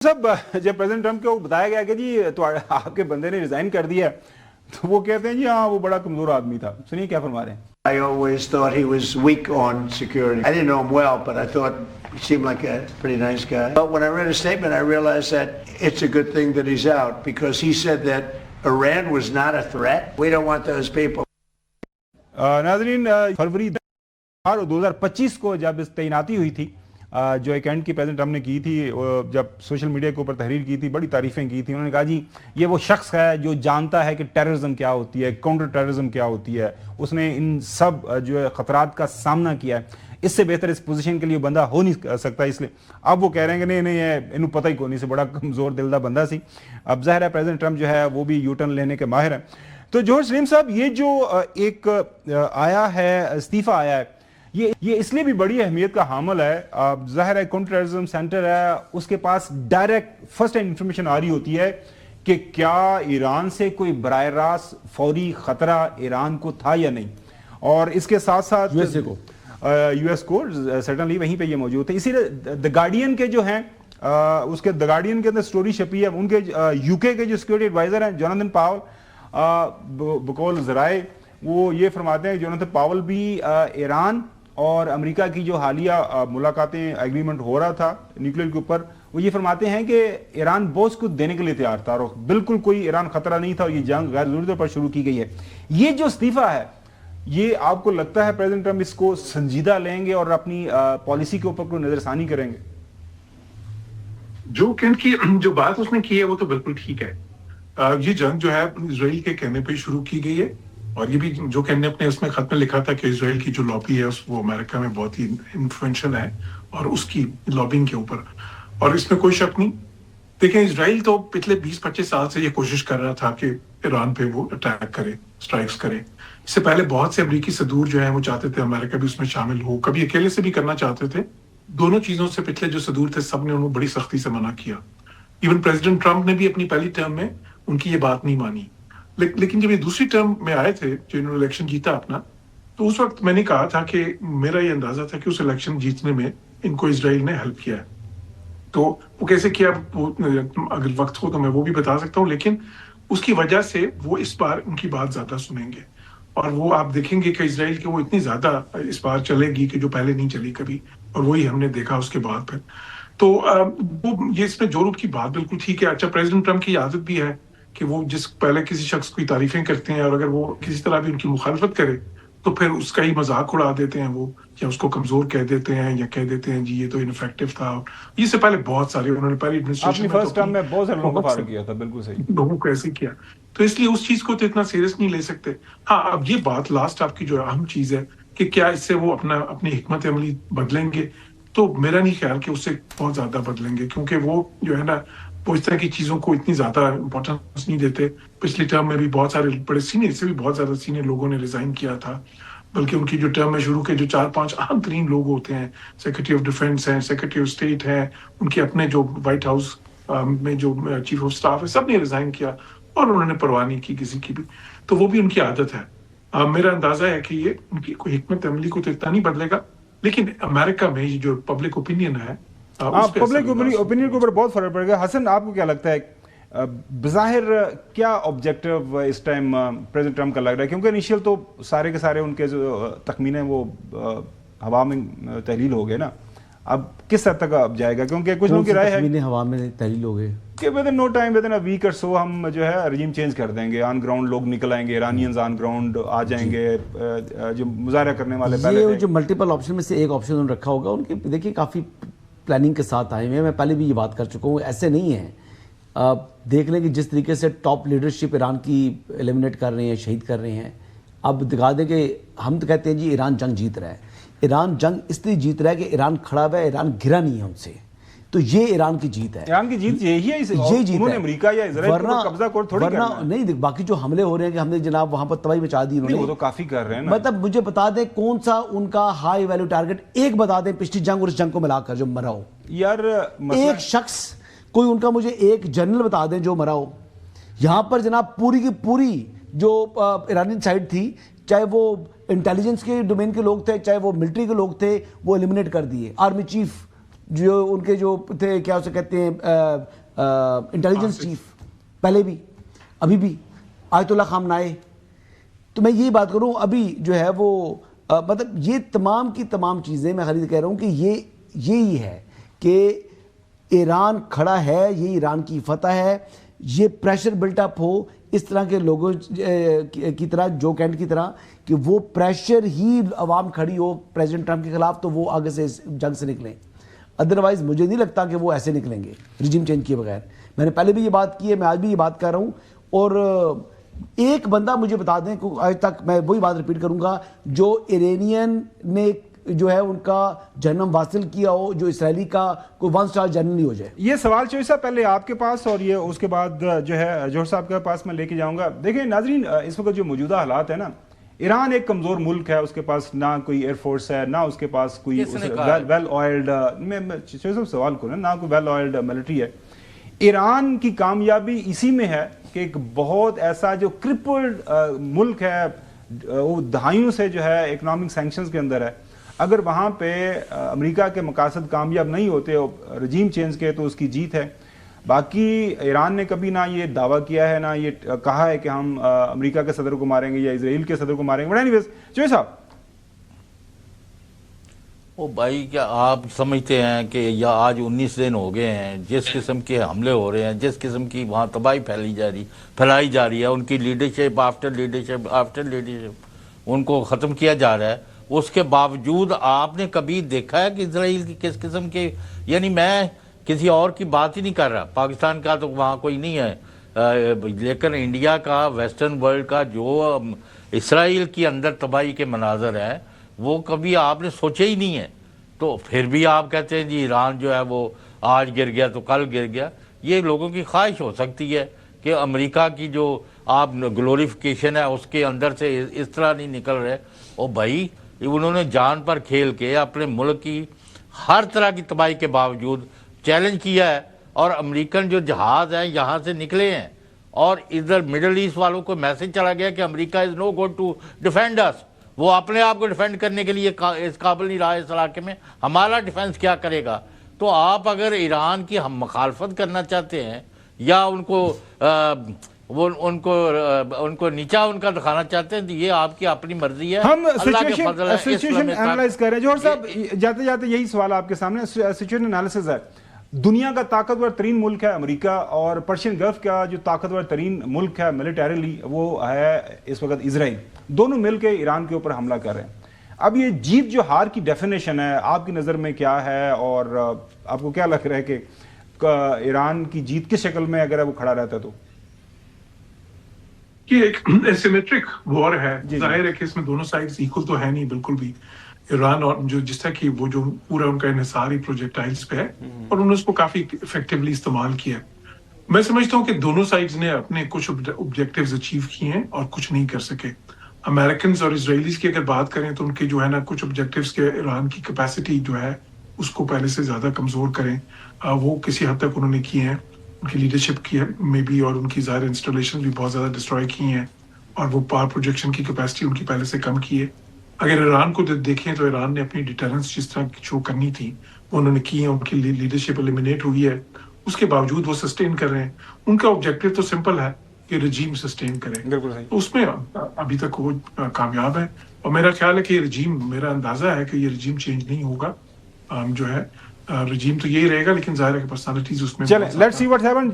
सब जब president Trump को बताया गया कि जी तो आपके बंदे ने रिजाइन कर दिया तो वो कहते हैं जी हाँ वो बड़ा कमजोर आदमी था। सुनिए क्या फरमा रहे हैं। I always thought he was weak on security. I didn't know him well, but I thought he seemed like a pretty nice guy. But when I read his statement, I realized that it's a good thing that he's out because he said that Iran was not a threat. We don't want those people. नाज़रीन फरवरी 2025 को जब इस तैनाती हुई थी जो एक and की प्रेसिडेंट ट्रम्प ने की थी, जब सोशल मीडिया के ऊपर तहरीर की थी, बड़ी तारीफें की थी। उन्होंने कहा जी ये वो शख्स है जो जानता है कि टेररिज्म क्या होती है, काउंटर टेररिज्म क्या होती है, उसने इन सब जो है खतरात का सामना किया है, इससे बेहतर इस पोजीशन के लिए बंदा हो नहीं सकता। इसलिए अब वो कह रहे हैं कि नहीं ये इन्हों पता ही कोई नहीं से बड़ा कमज़ोर दिल दा बंदा सी। अब ज़ाहिर है प्रेसिडेंट ट्रम्प जो है वो भी यू टर्न लेने के माहिर हैं। तो जौहर सलीम साहब ये जो एक आया है इस्तीफ़ा आया है ये इसलिए भी बड़ी अहमियत का हामिल है। ज़ाहिर है काउंटर टेररिज्म सेंटर है, उसके पास डायरेक्ट फर्स्ट हैंड इंफॉर्मेशन आ रही होती है कि क्या ईरान से कोई बराह रास्त फौरी खतरा ईरान को था या नहीं। और इसके साथ साथ यूएस को सर्टनली वहीं पे ये मौजूद है। इसीलिए द गार्डियन के जो हैं उसके द गार्डियन के अंदर स्टोरी छपी है, उनके यूके के जो सिक्योरिटी एडवाइजर हैं जोनाथन पावल बकौल ज़राए वो ये फरमाते हैं जोनाथन पावल भी ईरान और अमेरिका की जो हालिया मुलाकातें एग्रीमेंट हो रहा था न्यूक्लियर के ऊपर, वो ये फरमाते हैं कि ईरान बहुत कुछ देने के लिए तैयार था और बिल्कुल कोई ईरान खतरा नहीं था और ये जंग गैर ज़रूरी तौर पर शुरू की गई है। ये जो इस्तीफा है ये आपको लगता है प्रेसिडेंट ट्रम्प इसको संजीदा लेंगे और अपनी पॉलिसी के ऊपर कोई नजरसानी करेंगे? जो की जो बात उसने की है वो तो बिल्कुल ठीक है। ये जंग जो है इजराइल के कहने पे शुरू की गई है और ये भी जो कहने अपने उसमें खत में लिखा था कि इजराइल की जो लॉबी है वो अमेरिका में बहुत ही इन्फ्लुएंशियल है और उसकी लॉबिंग के ऊपर, और इसमें कोई शक नहीं। देखें इजराइल तो पिछले 20-25 साल से ये कोशिश कर रहा था कि ईरान पे वो अटैक करे, स्ट्राइक्स करे। इससे पहले बहुत से अमरीकी सदूर जो है वो चाहते थे अमेरिका भी उसमें शामिल हो, कभी अकेले से भी करना चाहते थे। दोनों चीजों से पिछले जो सदूर थे सब ने उन्हें बड़ी सख्ती से मना किया। इवन प्रेसिडेंट ट्रम्प ने भी अपनी पहली टर्म में उनकी ये बात नहीं मानी। लेकिन जब ये दूसरी टर्म में आए थे जो इन्होंने इलेक्शन जीता अपना, तो उस वक्त मैंने कहा था कि मेरा ये अंदाजा था कि उस इलेक्शन जीतने में इनको इजराइल ने हेल्प किया है। तो वो कैसे किया अगर वक्त हो तो मैं वो भी बता सकता हूँ, लेकिन उसकी वजह से वो इस बार उनकी बात ज्यादा सुनेंगे और वो आप देखेंगे कि इजराइल की वो इतनी ज्यादा इस बार चलेगी कि जो पहले नहीं चली कभी, और वही हमने देखा उसके बाद फिर। तो वो ये इसमें जोरूप की बात बिल्कुल ठीक है। अच्छा, प्रेसिडेंट ट्रम्प की आदत भी है कि वो जिस पहले किसी शख्स की तारीफें करते हैं और अगर वो किसी तरह भी उनकी मुखालफत करे तो फिर उसका ही मजाक उड़ा देते हैं वो, या उसको कमजोर कह देते हैं या कह देते हैं जी ये तो इनफेक्टिव था। ये से पहले बहुत सारे उन्होंने पहले एडमिनिस्ट्रेशन में फर्स्ट टर्म में बहुत सारे लोगों को फायर किया था, बिल्कुल सही, लोगों को ऐसे किया। तो इसलिए उस चीज को तो इतना सीरियस नहीं ले सकते। हाँ, अब ये बात लास्ट आपकी जो अहम चीज है कि क्या इससे वो अपनी हिकमत अमली बदलेंगे, तो मेरा नहीं ख्याल कि उससे बहुत ज्यादा बदलेंगे, क्योंकि वो जो है ना वो इस तरह की चीजों को इतनी ज्यादा इंपॉर्टेंस नहीं देते। पिछली टर्म में भी बहुत सारे बड़े सीनियर से भी बहुत ज्यादा सीनियर लोगों ने रिजाइन किया था, बल्कि उनकी जो टर्म में शुरू के जो 4-5 अहम तरीन लोग होते हैं, सेक्रेटरी ऑफ डिफेंस हैं, सेक्रेटरी ऑफ स्टेट हैं, उनके अपने जो व्हाइट हाउस में जो चीफ ऑफ स्टाफ है, सब ने रिजाइन किया और उन्होंने परवाह नहीं की किसी की भी। तो वो भी उनकी आदत है। मेरा अंदाजा है कि ये उनकी कोई हिकमत अमली को तो इतना नहीं बदलेगा, लेकिन अमेरिका में जो पब्लिक ओपिनियन है पब्लिक ओपिनियन के ऊपर बहुत फर्क पड़ेगा। हसन, आपको क्या लगता है बज़ाहिर क्या ऑब्जेक्टिव इस टाइम प्रेसिडेंट ट्रम्प का लग रहा है? क्योंकि इनिशियल तो सारे के सारे उनके जो तखमीने वो हवा में तहलील हो गए ना, अब किस हद तक अब जाएगा? क्योंकि कुछ लोगों की राय है हवा में तहलील हो गए कि within no time, within a week और सो हम जो है रजीम चेंज कर देंगे, ऑन ग्राउंड लोग निकल आएंगे, ईरानियंस ऑन ग्राउंड आ जाएंगे, जो मुजाहरा करने वाले पहले जो मल्टीपल ऑप्शन में से एक ऑप्शन उन्होंने रखा होगा। उनके देखिए काफ़ी प्लानिंग के साथ आए हुए हैं, मैं पहले भी ये बात कर चुका हूँ। ऐसे नहीं है, देख लें कि जिस तरीके से टॉप लीडरशिप ईरान की एलिमिनेट कर रहे हैं, शहीद कर रहे हैं। अब दिखा दें कि हम तो कहते हैं जी ईरान जंग जीत रहा है, ईरान जंग इसलिए जीत रहा है कि ईरान खड़ा हुआ है, ईरान घिरा नहीं है उनसे, तो ये ईरान की जीत है। ईरान की जीत यही है, ये जीत है। अमेरिका या इजराइल को कब्जा कर थोड़ी करना है। नहीं, बाकी जो हमले हो रहे हैं कि हमने जनाब वहां पर तबाही मचा दी उन्होंने, वो तो काफी कर रहे हैं ना। मतलब मुझे बता दें कौन सा उनका हाई वैल्यू टारगेट एक बता दें पिछली जंग और इस जंग को मिलाकर जो मरा हो यार, एक शख्स कोई उनका मुझे एक जनरल बता दें जो मरा हो। यहां पर जनाब पूरी की पूरी जो ईरानी साइड थी, चाहे वो इंटेलिजेंस के डोमेन के लोग थे, चाहे वो मिलिट्री के लोग थे, वो एलिमिनेट कर दिए। आर्मी चीफ جو ان کے جو تھے کیا اسے کہتے ہیں انٹیلیجنس چیف، پہلے بھی ابھی بھی آیت اللہ خامنائے. تو میں یہ بات کروں ابھی جو ہے وہ مطلب یہ تمام کی تمام چیزیں میں خالد کہہ رہا ہوں کہ یہی ہے کہ ایران کھڑا ہے، یہ ایران کی فتح ہے. یہ پریشر بلٹ اپ ہو اس طرح کے لوگوں کی طرح، جو کینٹ کی طرح، کہ وہ پریشر ہی عوام کھڑی ہو پریزیڈنٹ ٹرمپ کے خلاف تو وہ آگے سے اس جنگ سے نکلیں. ادروائز مجھے نہیں لگتا کہ وہ ایسے نکلیں گے رجیم چینج کیے بغیر. میں نے پہلے بھی یہ بات کی ہے، میں آج بھی یہ بات کر رہا ہوں. اور ایک بندہ مجھے بتا دیں کہ آج تک میں وہی بات ریپیٹ کروں گا، جو ایرانین نے جو ہے ان کا جنم حاصل کیا ہو، جو اسرائیلی کا کوئی 1 سٹار جنرل نہیں ہو جائے. یہ سوال چوہی صاحب پہلے آپ کے پاس اور یہ اس کے بعد جو ہے جوہر صاحب کے پاس میں لے کے جاؤں گا. دیکھیں ناظرین، اس وقت جو موجودہ حالات ہے نا، ایران ایک کمزور ملک ہے، اس کے پاس نہ کوئی ایئر فورس ہے، نہ اس کے پاس کوئی ویل آئلڈ، میں سوال کو نہ کوئی ویل آئلڈ ملٹری ہے. ایران کی کامیابی اسی میں ہے کہ ایک بہت ایسا جو کرپلڈ ملک ہے، وہ دہائیوں سے جو ہے اکنامک سینکشنز کے اندر ہے. اگر وہاں پہ امریکہ کے مقاصد کامیاب نہیں ہوتے رجیم چینج کے تو اس کی جیت ہے. باقی ایران نے کبھی نہ یہ دعویٰ کیا ہے، نہ یہ کہا ہے کہ ہم امریکہ کے صدر کو ماریں گے یا اسرائیل کے صدر کو ماریں گے. بٹ اینی ویز چوہے صاحب، وہ بھائی کیا آپ سمجھتے ہیں کہ یا آج 19 دن ہو گئے ہیں جس قسم کے حملے ہو رہے ہیں، جس قسم کی وہاں تباہی پھیلائی جا رہی ہے، ان کی لیڈرشپ آفٹر لیڈرشپ ان کو ختم کیا جا رہا ہے، اس کے باوجود آپ نے کبھی دیکھا ہے کہ اسرائیل کی کس قسم کے، یعنی میں کسی اور کی بات ہی نہیں کر رہا، پاکستان کا تو وہاں کوئی نہیں ہے، لیکن انڈیا کا، ویسٹرن ورلڈ کا جو اسرائیل کی اندر تباہی کے مناظر ہیں وہ کبھی آپ نے سوچے ہی نہیں ہے. تو پھر بھی آپ کہتے ہیں جی ایران جو ہے وہ آج گر گیا تو کل گر گیا. یہ لوگوں کی خواہش ہو سکتی ہے کہ امریکہ کی جو آپ گلوریفیکیشن ہے اس کے اندر سے اس طرح نہیں نکل رہے. اور بھائی انہوں نے جان پر کھیل کے اپنے ملک کی ہر طرح کی تباہی کے باوجود چیلنج کیا ہے، اور امریکن جو جہاز ہیں یہاں سے نکلے ہیں، اور ادھر مڈل ایسٹ والوں کو میسج چلا گیا کہ امریکہ از نو گوئنگ ٹو ڈیفینڈ اس. وہ اپنے آپ کو ڈیفینڈ کرنے کے لیے اس قابل نہیں رہا اس علاقے میں، ہمارا ڈیفینس کیا کرے گا؟ تو آپ اگر ایران کی ہم مخالفت کرنا چاہتے ہیں یا ان کو نیچا ان کا دکھانا چاہتے ہیں تو یہ آپ کی اپنی مرضی ہے. ہم اللہ کے فضل ہے. سچویشن انالائز کر رہے ہیں. جوہر صاحب جاتے جاتے یہی سوال آپ کے سامنے، سچویشن انالیسز ہے. دنیا کا طاقتور ترین ملک ہے امریکہ، اور پرشین گلف کا جو طاقتور ترین ملک ہے ملیٹریلی وہ ہے اس وقت اسرائیل. دونوں مل کے ایران کے اوپر حملہ کر رہے ہیں. اب یہ جیت جو ہار کی ڈیفینیشن ہے آپ کی نظر میں کیا ہے، اور آپ کو کیا لگ رہا ہے کہ ایران کی جیت کس شکل میں اگر وہ کھڑا رہتا ہے؟ تو یہ ایک ایسیمیٹرک وار ہے. ظاہر ہے کہ اس میں دونوں سائڈز ایکول تو ہے نہیں بالکل بھی. ایران اور جو جس طرح کی وہ جو پورا ان کا انحصار پروجیکٹائلز پہ ہے، اور انہوں نے اس کو کافی افیکٹولی استعمال کیا. میں سمجھتا ہوں کہ دونوں سائڈز نے اپنے کچھ آبجیکٹیوز اچیو کیے ہیں اور کچھ نہیں کر سکے. امریکنز اور اسرائیلیز کی اگر بات کریں تو ان کے جو ہے نا کچھ آبجیکٹیوز کے ایران کی کیپیسٹی جو ہے اس کو پہلے سے زیادہ کمزور کریں، وہ کسی حد تک انہوں نے کیے ہیں. ان کی لیڈرشپ کی ہے میں بھی، اور ان کی ظاہر انسٹالیشن بھی بہت زیادہ ڈسٹروائے کی ہیں، اور وہ پاور پروجیکشن کی کیپیسٹی ان کی پہلے سے کم کی ہے. اگر ایران کو دیکھیں تو ایران نے اپنی ڈیٹرنس جس طرح شو کرنی تھی وہ انہوں نے کی ہے. ان کی لیڈرشپ ایلیمینیٹ ہوئی ہے، اس کے باوجود وہ سسٹین کر رہے ہیں. ان کا آبجیکٹیو تو سمپل ہے کہ رجیم سسٹین کرے. تو اس میں ابھی تک وہ کامیاب ہے، اور میرا خیال ہے کہ یہ رجیم، میرا اندازہ ہے کہ یہ رجیم چینج نہیں ہوگا. جو ہے رجیم تو یہی رہے گا، لیکن ظاہر ہے کہ پرسنالٹیز اس میں چلیں لیٹس سی واٹ ہیپن.